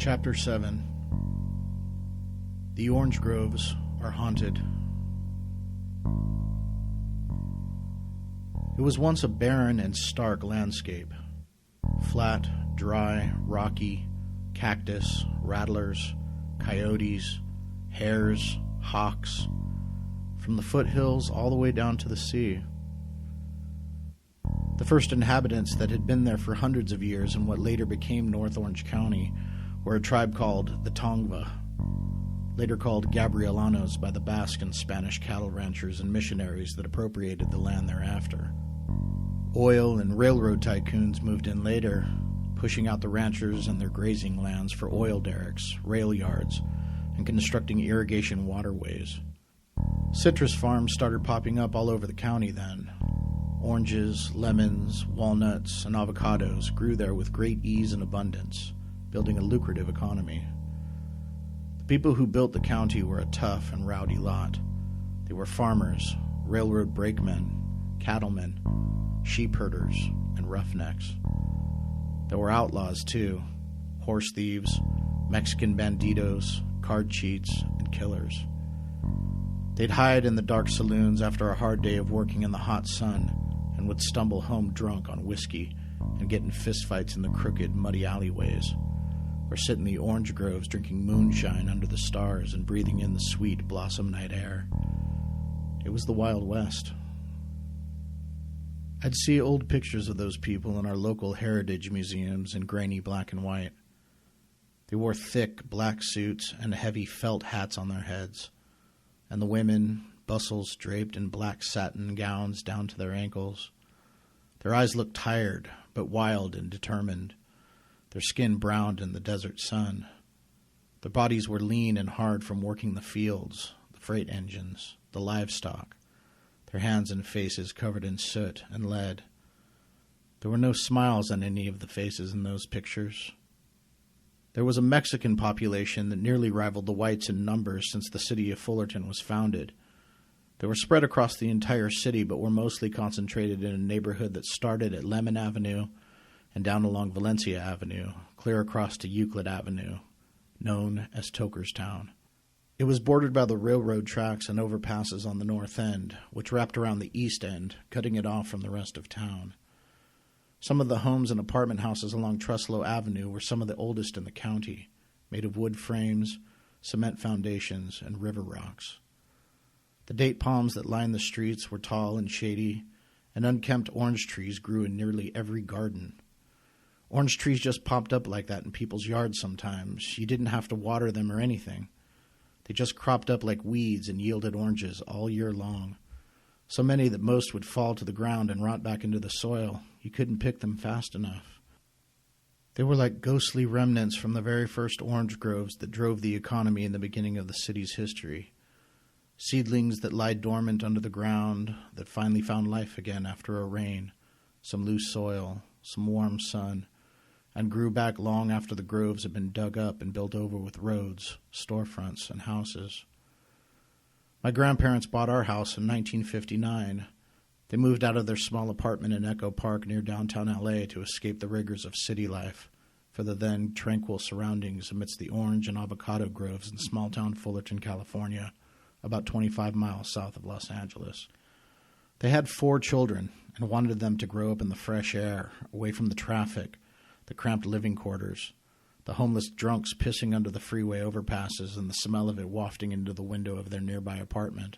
Chapter 7. The orange groves are haunted. It was once a barren and stark landscape. Flat, dry, rocky, cactus, rattlers, coyotes, hares, hawks, from the foothills all the way down to the sea. The first inhabitants that had been there for hundreds of years in what later became North Orange County were a tribe called the Tongva, later called Gabrielanos by the Basque and Spanish cattle ranchers and missionaries that appropriated the land thereafter. Oil and railroad tycoons moved in later, pushing out the ranchers and their grazing lands for oil derricks, rail yards, and constructing irrigation waterways. Citrus farms started popping up all over the county then. Oranges, lemons, walnuts, and avocados grew there with great ease and abundance, building a lucrative economy. The people who built the county were a tough and rowdy lot. They were farmers, railroad brakemen, cattlemen, sheep herders, and roughnecks. There were outlaws, too, horse thieves, Mexican banditos, card cheats, and killers. They'd hide in the dark saloons after a hard day of working in the hot sun and would stumble home drunk on whiskey and get in fistfights in the crooked, muddy alleyways, or sit in the orange groves drinking moonshine under the stars and breathing in the sweet blossom night air. It was the Wild West. I'd see old pictures of those people in our local heritage museums in grainy black and white. They wore thick black suits and heavy felt hats on their heads, and the women, bustles draped in black satin gowns down to their ankles. Their eyes looked tired, but wild and determined, their skin browned in the desert sun. Their bodies were lean and hard from working the fields, the freight engines, the livestock, their hands and faces covered in soot and lead. There were no smiles on any of the faces in those pictures. There was a Mexican population that nearly rivaled the whites in numbers since the city of Fullerton was founded. They were spread across the entire city, but were mostly concentrated in a neighborhood that started at Lemon Avenue and down along Valencia Avenue, clear across to Euclid Avenue, known as Tokerstown. It was bordered by the railroad tracks and overpasses on the north end, which wrapped around the east end, cutting it off from the rest of town. Some of the homes and apartment houses along Truslow Avenue were some of the oldest in the county, made of wood frames, cement foundations, and river rocks. The date palms that lined the streets were tall and shady, and unkempt orange trees grew in nearly every garden. Orange trees just popped up like that in people's yards sometimes. You didn't have to water them or anything. They just cropped up like weeds and yielded oranges all year long. So many that most would fall to the ground and rot back into the soil. You couldn't pick them fast enough. They were like ghostly remnants from the very first orange groves that drove the economy in the beginning of the city's history. Seedlings that lie dormant under the ground that finally found life again after a rain, some loose soil, some warm sun, and grew back long after the groves had been dug up and built over with roads, storefronts, and houses. My grandparents bought our house in 1959. They moved out of their small apartment in Echo Park near downtown LA to escape the rigors of city life for the then tranquil surroundings amidst the orange and avocado groves in small-town Fullerton, California, about 25 miles south of Los Angeles. They had 4 children and wanted them to grow up in the fresh air, away from the traffic, the cramped living quarters, the homeless drunks pissing under the freeway overpasses and the smell of it wafting into the window of their nearby apartment.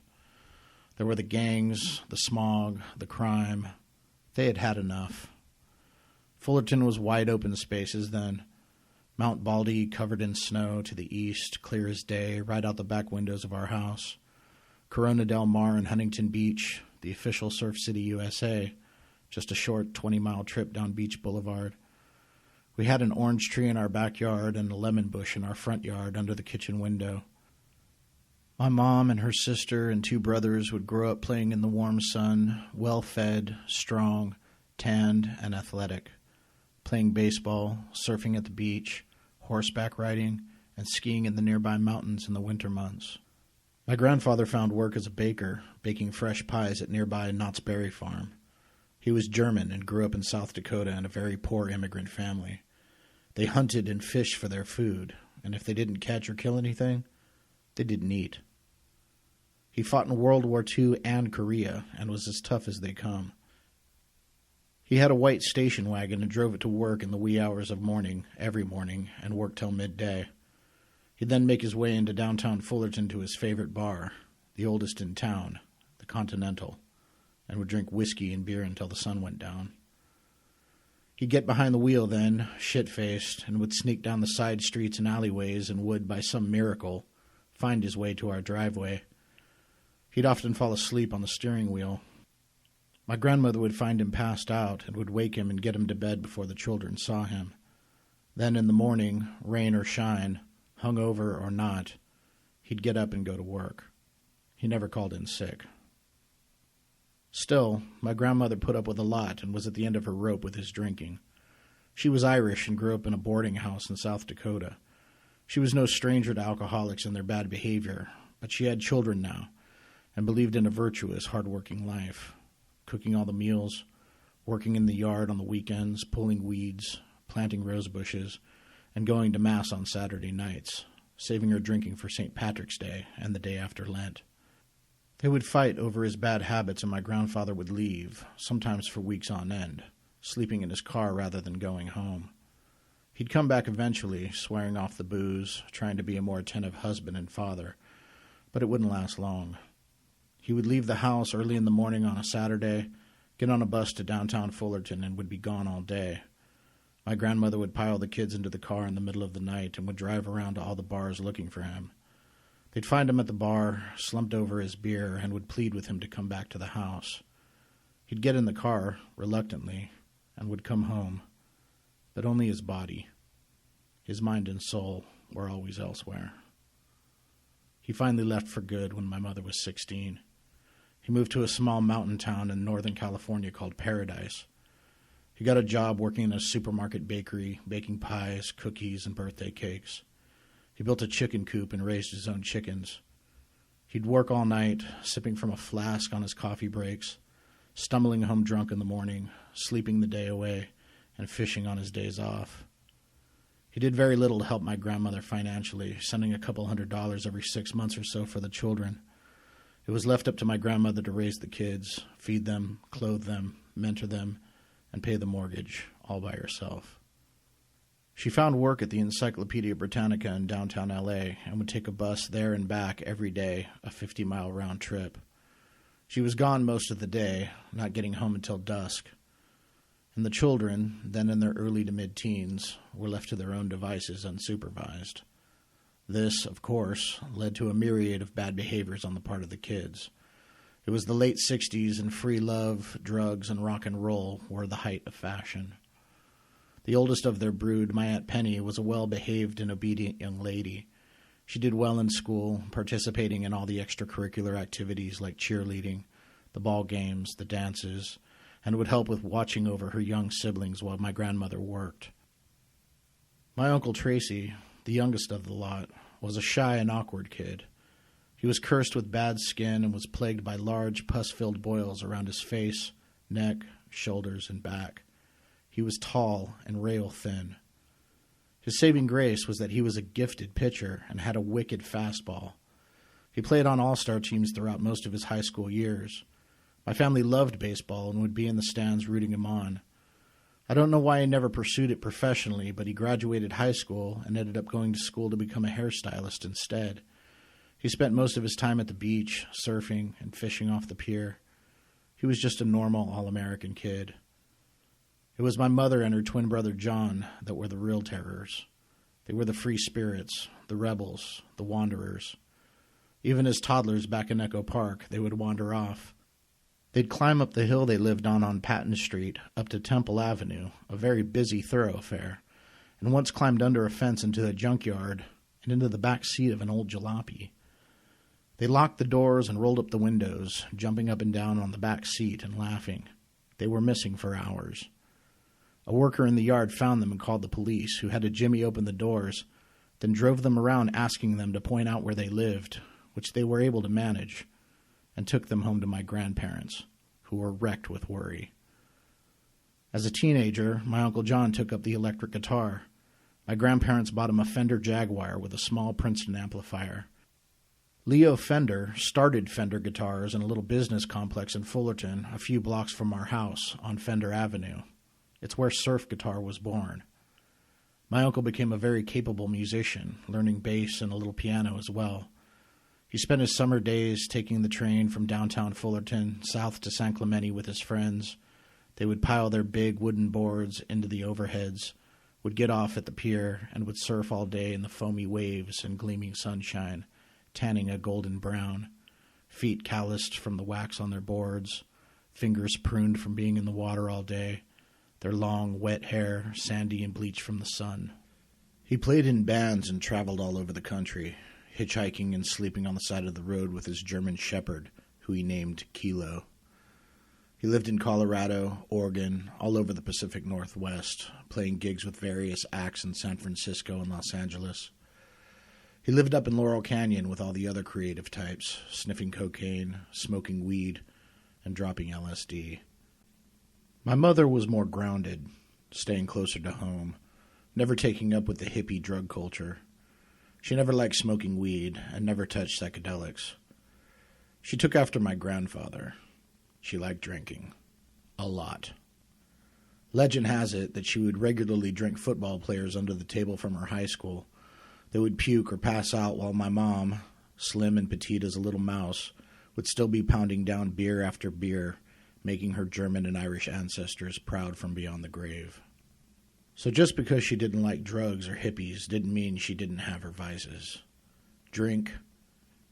There were the gangs, the smog, the crime. They had had enough. Fullerton was wide open spaces then. Mount Baldy covered in snow to the east, clear as day, right out the back windows of our house. Corona del Mar and Huntington Beach, the official Surf City, USA, just a short 20-mile trip down Beach Boulevard. We had an orange tree in our backyard and a lemon bush in our front yard under the kitchen window. My mom and her sister and 2 brothers would grow up playing in the warm sun, well-fed, strong, tanned, and athletic, playing baseball, surfing at the beach, horseback riding, and skiing in the nearby mountains in the winter months. My grandfather found work as a baker, baking fresh pies at nearby Knott's Berry Farm. He was German and grew up in South Dakota in a very poor immigrant family. They hunted and fished for their food, and if they didn't catch or kill anything, they didn't eat. He fought in World War II and Korea and was as tough as they come. He had a white station wagon and drove it to work in the wee hours of morning, every morning, and worked till midday. He'd then make his way into downtown Fullerton to his favorite bar, the oldest in town, the Continental, and would drink whiskey and beer until the sun went down. He'd get behind the wheel then, shit-faced, and would sneak down the side streets and alleyways and would, by some miracle, find his way to our driveway. He'd often fall asleep on the steering wheel. My grandmother would find him passed out and would wake him and get him to bed before the children saw him. Then in the morning, rain or shine, hungover or not, he'd get up and go to work. He never called in sick. Still, my grandmother put up with a lot and was at the end of her rope with his drinking. She was Irish and grew up in a boarding house in South Dakota. She was no stranger to alcoholics and their bad behavior, but she had children now and believed in a virtuous, hard-working life, cooking all the meals, working in the yard on the weekends, pulling weeds, planting rose bushes, and going to Mass on Saturday nights, saving her drinking for St. Patrick's Day and the day after Lent. They would fight over his bad habits, and my grandfather would leave, sometimes for weeks on end, sleeping in his car rather than going home. He'd come back eventually, swearing off the booze, trying to be a more attentive husband and father, but it wouldn't last long. He would leave the house early in the morning on a Saturday, get on a bus to downtown Fullerton, and would be gone all day. My grandmother would pile the kids into the car in the middle of the night and would drive around to all the bars looking for him. They'd find him at the bar, slumped over his beer, and would plead with him to come back to the house. He'd get in the car, reluctantly, and would come home, but only his body. His mind and soul were always elsewhere. He finally left for good when my mother was 16. He moved to a small mountain town in Northern California called Paradise. He got a job working in a supermarket bakery, baking pies, cookies, and birthday cakes. He built a chicken coop and raised his own chickens. He'd work all night, sipping from a flask on his coffee breaks, stumbling home drunk in the morning, sleeping the day away, and fishing on his days off. He did very little to help my grandmother financially, sending a couple $100 every 6 months or so for the children. It was left up to my grandmother to raise the kids, feed them, clothe them, mentor them, and pay the mortgage, all by herself. She found work at the Encyclopedia Britannica in downtown L.A. and would take a bus there and back every day, a 50-mile round trip. She was gone most of the day, not getting home until dusk. And the children, then in their early to mid-teens, were left to their own devices unsupervised. This, of course, led to a myriad of bad behaviors on the part of the kids. It was the late 60s, and free love, drugs, and rock and roll were the height of fashion. The oldest of their brood, my Aunt Penny, was a well-behaved and obedient young lady. She did well in school, participating in all the extracurricular activities like cheerleading, the ball games, the dances, and would help with watching over her young siblings while my grandmother worked. My Uncle Tracy, the youngest of the lot, was a shy and awkward kid. He was cursed with bad skin and was plagued by large, pus-filled boils around his face, neck, shoulders, and back. He was tall and rail-thin. His saving grace was that he was a gifted pitcher and had a wicked fastball. He played on all-star teams throughout most of his high school years. My family loved baseball and would be in the stands rooting him on. I don't know why he never pursued it professionally, but he graduated high school and ended up going to school to become a hairstylist instead. He spent most of his time at the beach, surfing and fishing off the pier. He was just a normal all-American kid. It was my mother and her twin brother John that were the real terrors. They were the free spirits, the rebels, the wanderers. Even as toddlers back in Echo Park, they would wander off. They'd climb up the hill they lived on Patton Street, up to Temple Avenue, a very busy thoroughfare, and once climbed under a fence into the junkyard and into the back seat of an old jalopy. They locked the doors and rolled up the windows, jumping up and down on the back seat and laughing. They were missing for hours. A worker in the yard found them and called the police, who had to jimmy open the doors, then drove them around asking them to point out where they lived, which they were able to manage, and took them home to my grandparents, who were wrecked with worry. As a teenager, my Uncle John took up the electric guitar, My grandparents bought him a Fender Jaguar with a small Princeton amplifier. Leo Fender started Fender Guitars in a little business complex in Fullerton, a few blocks from our house on Fender Avenue. It's where surf guitar was born. My uncle became a very capable musician, learning bass and a little piano as well. He spent his summer days taking the train from downtown Fullerton south to San Clemente with his friends. They would pile their big wooden boards into the overheads, would get off at the pier, and would surf all day in the foamy waves and gleaming sunshine, tanning a golden brown, feet calloused from the wax on their boards, fingers pruned from being in the water all day, their long, wet hair sandy and bleached from the sun. He played in bands and traveled all over the country, hitchhiking and sleeping on the side of the road with his German shepherd, who he named Kilo. He lived in Colorado, Oregon, all over the Pacific Northwest, playing gigs with various acts in San Francisco and Los Angeles. He lived up in Laurel Canyon with all the other creative types, sniffing cocaine, smoking weed, and dropping LSD. My mother was more grounded, staying closer to home, never taking up with the hippie drug culture. She never liked smoking weed and never touched psychedelics. She took after my grandfather. She liked drinking. A lot. Legend has it that she would regularly drink football players under the table from her high school. They would puke or pass out while my mom, slim and petite as a little mouse, would still be pounding down beer after beer, making her German and Irish ancestors proud from beyond the grave. So just because she didn't like drugs or hippies didn't mean she didn't have her vices. Drink,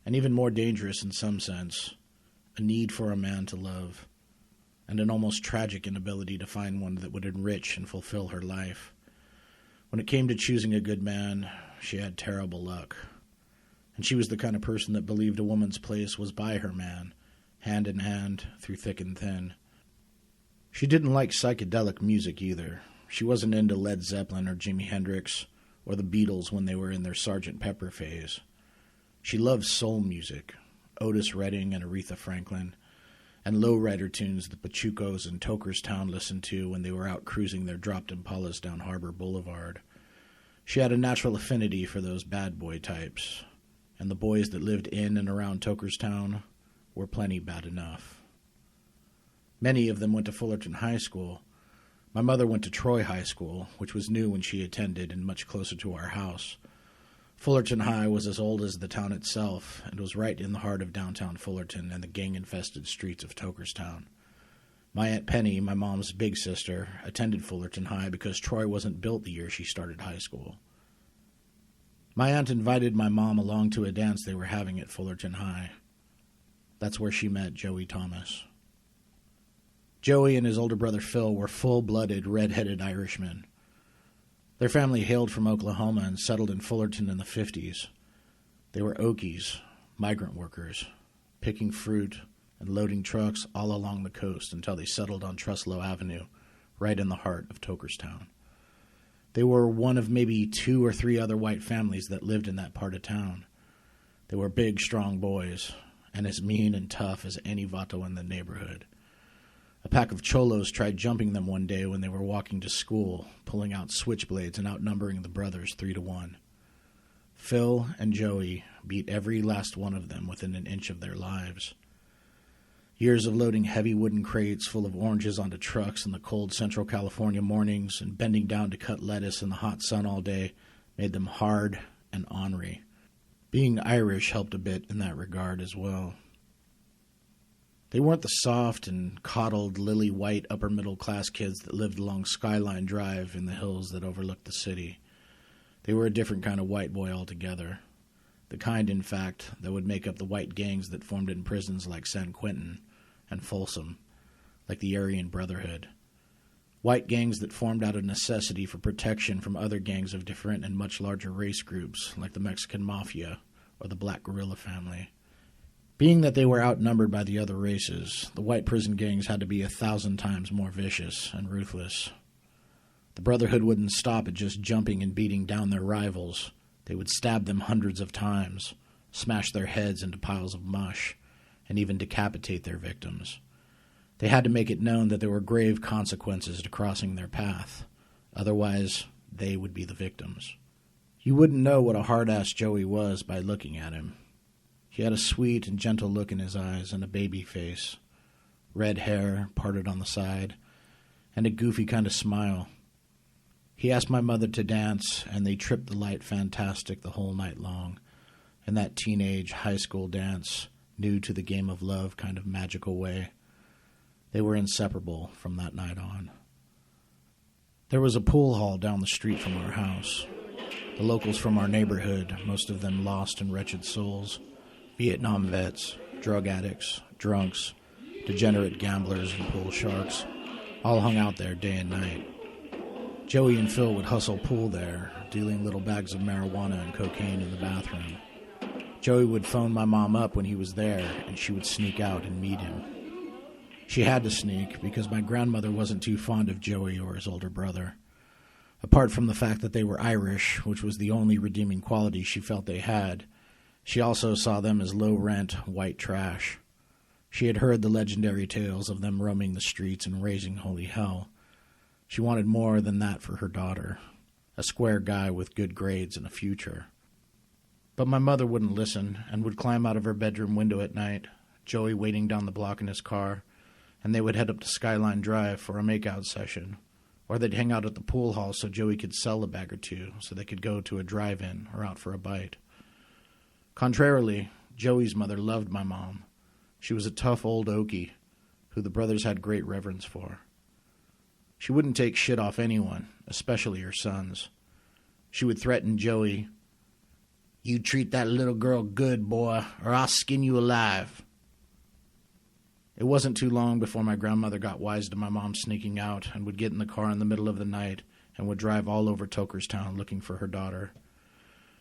and even more dangerous in some sense, a need for a man to love, and an almost tragic inability to find one that would enrich and fulfill her life. When it came to choosing a good man, she had terrible luck. And she was the kind of person that believed a woman's place was by her man, hand in hand, through thick and thin. She didn't like psychedelic music either. She wasn't into Led Zeppelin or Jimi Hendrix or the Beatles when they were in their Sgt. Pepper phase. She loved soul music, Otis Redding and Aretha Franklin, and lowrider tunes the Pachucos and Tokerstown listened to when they were out cruising their dropped Impalas down Harbor Boulevard. She had a natural affinity for those bad boy types, and the boys that lived in and around Tokerstown were plenty bad enough. Many of them went to Fullerton High School. My mother went to Troy High School, which was new when she attended and much closer to our house. Fullerton High was as old as the town itself and was right in the heart of downtown Fullerton and the gang-infested streets of Tokerstown. My Aunt Penny, my mom's big sister, attended Fullerton High because Troy wasn't built the year she started high school. My aunt invited my mom along to a dance they were having at Fullerton High. That's where she met Joey Thomas. Joey and his older brother Phil were full-blooded, red-headed Irishmen. Their family hailed from Oklahoma and settled in Fullerton in the 50s. They were Okies, migrant workers, picking fruit and loading trucks all along the coast until they settled on Truslow Avenue, right in the heart of Tokerstown. They were one of maybe 2 or 3 other white families that lived in that part of town. They were big, strong boys, and as mean and tough as any vato in the neighborhood. A pack of cholos tried jumping them one day when they were walking to school, pulling out switchblades and outnumbering the brothers 3-1. Phil and Joey beat every last one of them within an inch of their lives. Years of loading heavy wooden crates full of oranges onto trucks in the cold Central California mornings and bending down to cut lettuce in the hot sun all day made them hard and ornery. Being Irish helped a bit in that regard as well. They weren't the soft and coddled, lily-white upper-middle-class kids that lived along Skyline Drive in the hills that overlooked the city. They were a different kind of white boy altogether. The kind, in fact, that would make up the white gangs that formed in prisons like San Quentin and Folsom, like the Aryan Brotherhood. White gangs that formed out of necessity for protection from other gangs of different and much larger race groups, like the Mexican Mafia or the Black Guerrilla family. Being that they were outnumbered by the other races, the white prison gangs had to be 1,000 times more vicious and ruthless. The Brotherhood wouldn't stop at just jumping and beating down their rivals. They would stab them hundreds of times, smash their heads into piles of mush, and even decapitate their victims. They had to make it known that there were grave consequences to crossing their path. Otherwise, they would be the victims. You wouldn't know what a hard-ass Joey was by looking at him. He had a sweet and gentle look in his eyes and a baby face, red hair parted on the side, and a goofy kind of smile. He asked my mother to dance, and they tripped the light fantastic the whole night long, in that teenage high school dance, new to the game of love kind of magical way. They were inseparable from that night on. There was a pool hall down the street from our house. The locals from our neighborhood, most of them lost and wretched souls, Vietnam vets, drug addicts, drunks, degenerate gamblers, and pool sharks, all hung out there day and night. Joey and Phil would hustle pool there, dealing little bags of marijuana and cocaine in the bathroom. Joey would phone my mom up when he was there, and she would sneak out and meet him. She had to sneak because my grandmother wasn't too fond of Joey or his older brother. Apart from the fact that they were Irish, which was the only redeeming quality she felt they had, she also saw them as low-rent, white trash. She had heard the legendary tales of them roaming the streets and raising holy hell. She wanted more than that for her daughter, a square guy with good grades and a future. But my mother wouldn't listen and would climb out of her bedroom window at night, Joey waiting down the block in his car, and they would head up to Skyline Drive for a makeout session, or they'd hang out at the pool hall so Joey could sell a bag or two so they could go to a drive-in or out for a bite. Contrarily, Joey's mother loved my mom. She was a tough old Okie, who the brothers had great reverence for. She wouldn't take shit off anyone, especially her sons. She would threaten Joey, "You treat that little girl good, boy, or I'll skin you alive." It wasn't too long before my grandmother got wise to my mom sneaking out and would get in the car in the middle of the night and would drive all over Tokerstown looking for her daughter.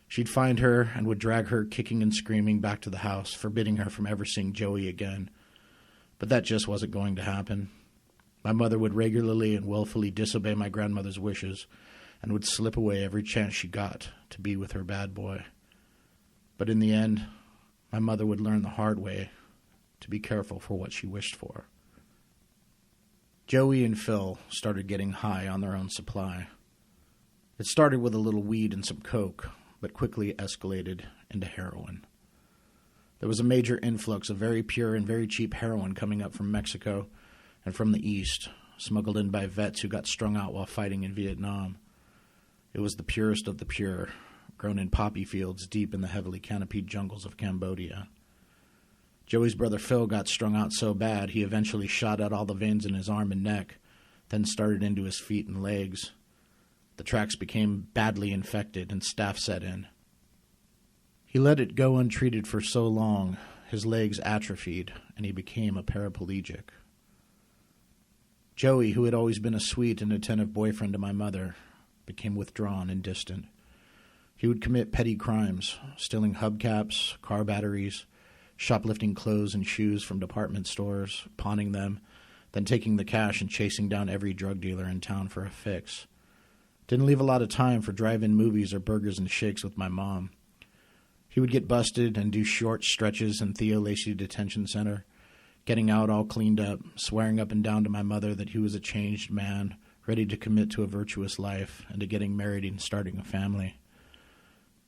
She'd find her and would drag her kicking and screaming back to the house, forbidding her from ever seeing Joey again. But that just wasn't going to happen. My mother would regularly and willfully disobey my grandmother's wishes and would slip away every chance she got to be with her bad boy. But in the end, my mother would learn the hard way to be careful for what she wished for. Joey and Phil started getting high on their own supply. It started with a little weed and some coke, but quickly escalated into heroin. There was a major influx of very pure and very cheap heroin coming up from Mexico and from the East, smuggled in by vets who got strung out while fighting in Vietnam. It was the purest of the pure, grown in poppy fields deep in the heavily canopied jungles of Cambodia. Joey's brother Phil got strung out so bad he eventually shot out all the veins in his arm and neck, then started into his feet and legs. The tracks became badly infected and staph set in. He let it go untreated for so long, his legs atrophied, and he became a paraplegic. Joey, who had always been a sweet and attentive boyfriend to my mother, became withdrawn and distant. He would commit petty crimes, stealing hubcaps, car batteries, shoplifting clothes and shoes from department stores, pawning them, then taking the cash and chasing down every drug dealer in town for a fix. Didn't leave a lot of time for drive-in movies or burgers and shakes with my mom. He would get busted and do short stretches in Theo Lacey Detention Center, getting out all cleaned up, swearing up and down to my mother that he was a changed man, ready to commit to a virtuous life and to getting married and starting a family.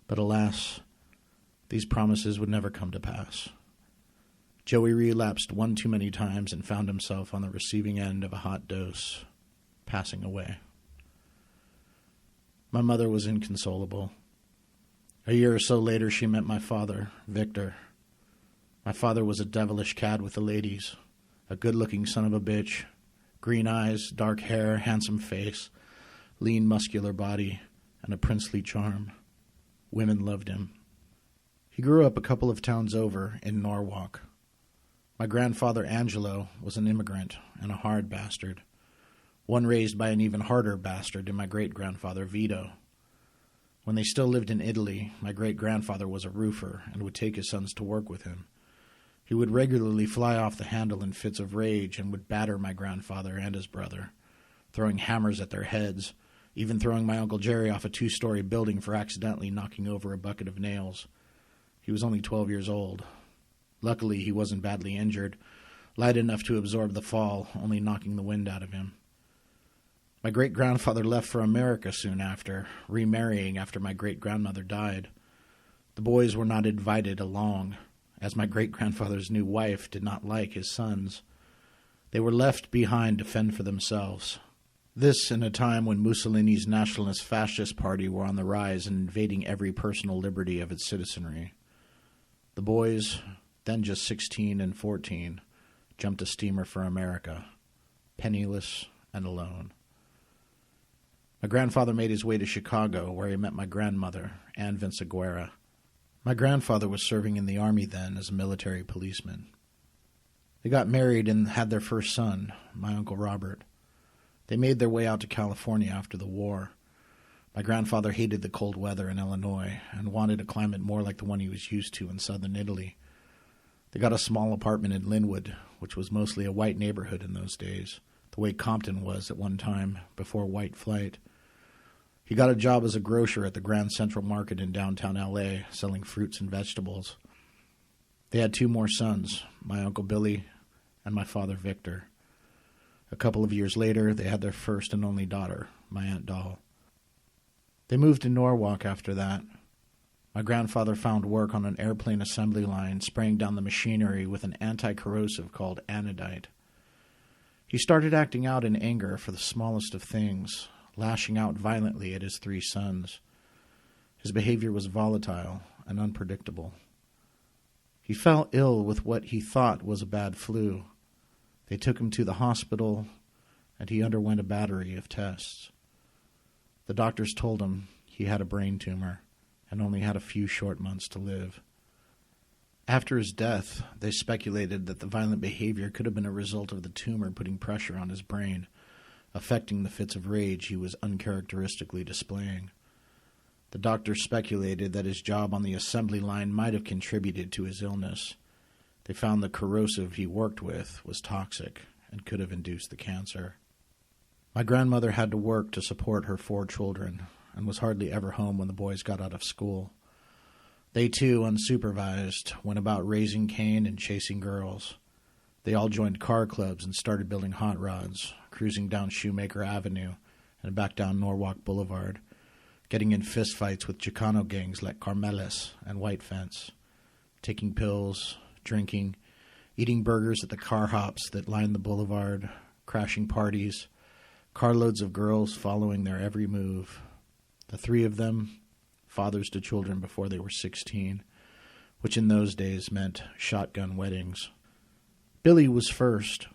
But alas, these promises would never come to pass. Joey relapsed one too many times and found himself on the receiving end of a hot dose, passing away. My mother was inconsolable. A year or so later, she met my father, Victor. My father was a devilish cad with the ladies, a good-looking son of a bitch, green eyes, dark hair, handsome face, lean, muscular body, and a princely charm. Women loved him. He grew up a couple of towns over in Norwalk. My grandfather, Angelo, was an immigrant and a hard bastard, one raised by an even harder bastard in my great-grandfather, Vito. When they still lived in Italy, my great-grandfather was a roofer and would take his sons to work with him. He would regularly fly off the handle in fits of rage and would batter my grandfather and his brother, throwing hammers at their heads, even throwing my Uncle Jerry off a 2-story building for accidentally knocking over a bucket of nails. He was only 12 years old. Luckily, he wasn't badly injured, light enough to absorb the fall, only knocking the wind out of him. My great-grandfather left for America soon after, remarrying after my great-grandmother died. The boys were not invited along, as my great-grandfather's new wife did not like his sons. They were left behind to fend for themselves. This in a time when Mussolini's nationalist fascist party were on the rise and invading every personal liberty of its citizenry. The boys, then just 16 and 14, jumped a steamer for America, penniless and alone. My grandfather made his way to Chicago, where he met my grandmother, Ann Vinciguerra. My grandfather was serving in the Army then as a military policeman. They got married and had their first son, my Uncle Robert. They made their way out to California after the war. My grandfather hated the cold weather in Illinois and wanted a climate more like the one he was used to in southern Italy. They got a small apartment in Linwood, which was mostly a white neighborhood in those days, the way Compton was at one time, before white flight. He got a job as a grocer at the Grand Central Market in downtown L.A., selling fruits and vegetables. They had 2 more sons, my Uncle Billy and my father Victor. A couple of years later, they had their first and only daughter, my Aunt Doll. They moved to Norwalk after that. My grandfather found work on an airplane assembly line, spraying down the machinery with an anti-corrosive called anodite. He started acting out in anger for the smallest of things, lashing out violently at his 3 sons. His behavior was volatile and unpredictable. He fell ill with what he thought was a bad flu. They took him to the hospital, and he underwent a battery of tests. The doctors told him he had a brain tumor and only had a few short months to live. After his death, they speculated that the violent behavior could have been a result of the tumor putting pressure on his brain, affecting the fits of rage he was uncharacteristically displaying. The doctors speculated that his job on the assembly line might have contributed to his illness. They found the corrosive he worked with was toxic and could have induced the cancer. My grandmother had to work to support her 4 children and was hardly ever home when the boys got out of school. They, too, unsupervised, went about raising Cain and chasing girls. They all joined car clubs and started building hot rods, cruising down Shoemaker Avenue and back down Norwalk Boulevard, getting in fistfights with Chicano gangs like Carmelis and White Fence, taking pills, drinking, eating burgers at the car hops that lined the boulevard, crashing parties, carloads of girls following their every move. The 3 of them, fathers to children before they were 16, which in those days meant shotgun weddings. Billy was first,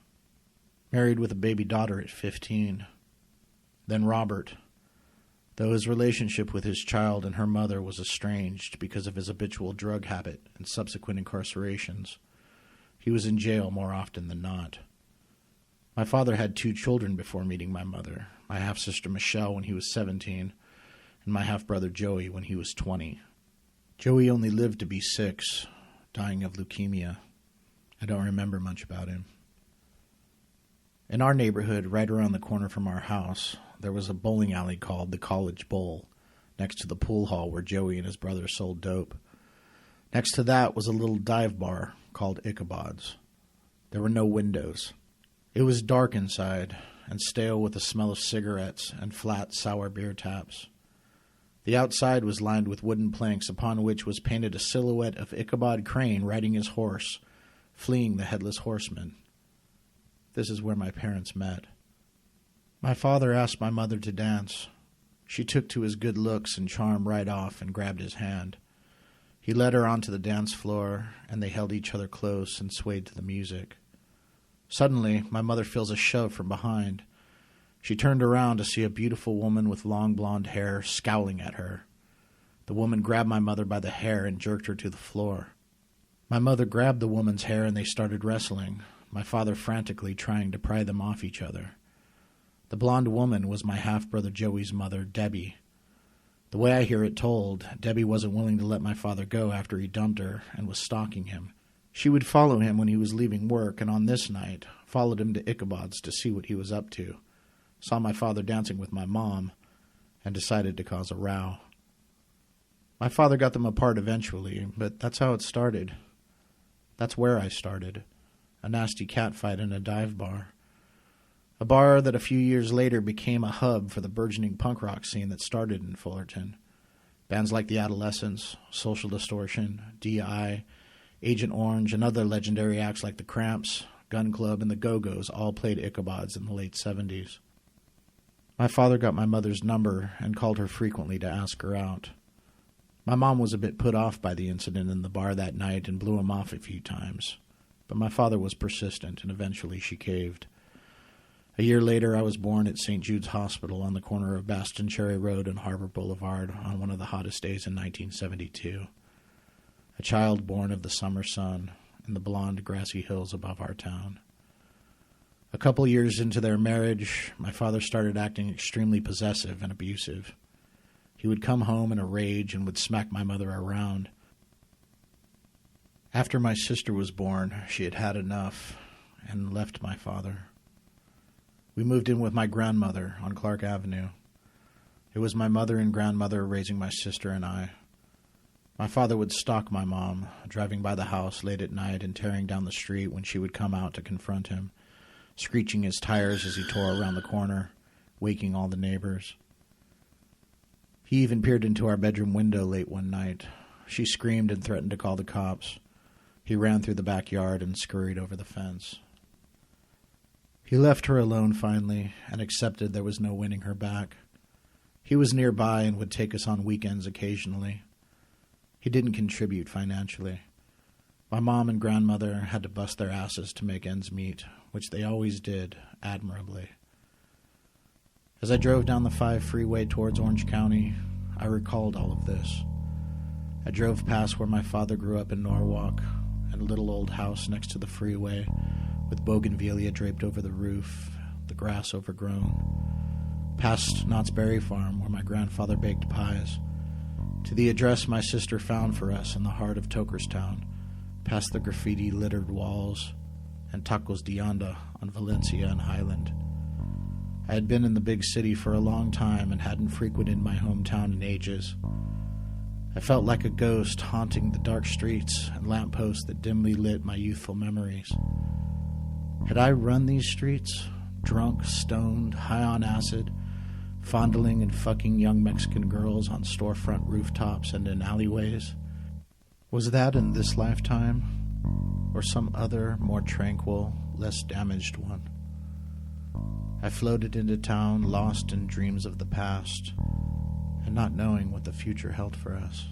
married with a baby daughter at 15. Then Robert, though his relationship with his child and her mother was estranged because of his habitual drug habit and subsequent incarcerations. He was in jail more often than not. My father had 2 children before meeting my mother, my half-sister Michelle when he was 17, and my half-brother Joey when he was 20. Joey only lived to be 6, dying of leukemia. I don't remember much about him. In our neighborhood, right around the corner from our house, there was a bowling alley called the College Bowl, next to the pool hall where Joey and his brother sold dope. Next to that was a little dive bar called Ichabod's. There were no windows. It was dark inside, and stale with the smell of cigarettes and flat, sour beer taps. The outside was lined with wooden planks upon which was painted a silhouette of Ichabod Crane riding his horse, fleeing the headless horseman. This is where my parents met. My father asked my mother to dance. She took to his good looks and charm right off and grabbed his hand. He led her onto the dance floor, and they held each other close and swayed to the music. Suddenly, my mother feels a shove from behind. She turned around to see a beautiful woman with long blonde hair scowling at her. The woman grabbed my mother by the hair and jerked her to the floor. My mother grabbed the woman's hair and they started wrestling, my father frantically trying to pry them off each other. The blonde woman was my half-brother Joey's mother, Debbie. The way I hear it told, Debbie wasn't willing to let my father go after he dumped her and was stalking him. She would follow him when he was leaving work, and on this night, followed him to Ichabod's to see what he was up to, saw my father dancing with my mom, and decided to cause a row. My father got them apart eventually, but that's how it started. That's where I started. A nasty catfight in a dive bar. A bar that a few years later became a hub for the burgeoning punk rock scene that started in Fullerton. Bands like The Adolescents, Social Distortion, D.I., Agent Orange, and other legendary acts like The Cramps, Gun Club, and the Go-Go's all played Ichabods in the late 70s. My father got my mother's number and called her frequently to ask her out. My mom was a bit put off by the incident in the bar that night and blew him off a few times, but my father was persistent and eventually she caved. A year later, I was born at St. Jude's Hospital on the corner of Baston Cherry Road and Harbor Boulevard on one of the hottest days in 1972. A child born of the summer sun in the blonde, grassy hills above our town. A couple years into their marriage, my father started acting extremely possessive and abusive. He would come home in a rage and would smack my mother around. After my sister was born, she had had enough and left my father. We moved in with my grandmother on Clark Avenue. It was my mother and grandmother raising my sister and I. My father would stalk my mom, driving by the house late at night and tearing down the street when she would come out to confront him, screeching his tires as he tore around the corner, waking all the neighbors. He even peered into our bedroom window late one night. She screamed and threatened to call the cops. He ran through the backyard and scurried over the fence. He left her alone finally and accepted there was no winning her back. He was nearby and would take us on weekends occasionally. He didn't contribute financially. My mom and grandmother had to bust their asses to make ends meet, which they always did admirably. As I drove down the 5 freeway towards Orange County, I recalled all of this. I drove past where my father grew up in Norwalk, and a little old house next to the freeway with bougainvillea draped over the roof, the grass overgrown. Past Knott's Berry Farm, where my grandfather baked pies, to the address my sister found for us in the heart of Tokerstown, past the graffiti-littered walls, and Tacos de Anda on Valencia and Highland. I had been in the big city for a long time and hadn't frequented my hometown in ages. I felt like a ghost haunting the dark streets and lampposts that dimly lit my youthful memories. Had I run these streets, drunk, stoned, high on acid, fondling and fucking young Mexican girls on storefront rooftops and in alleyways? Was that in this lifetime, or some other, more tranquil, less damaged one? I floated into town, lost in dreams of the past, and not knowing what the future held for us.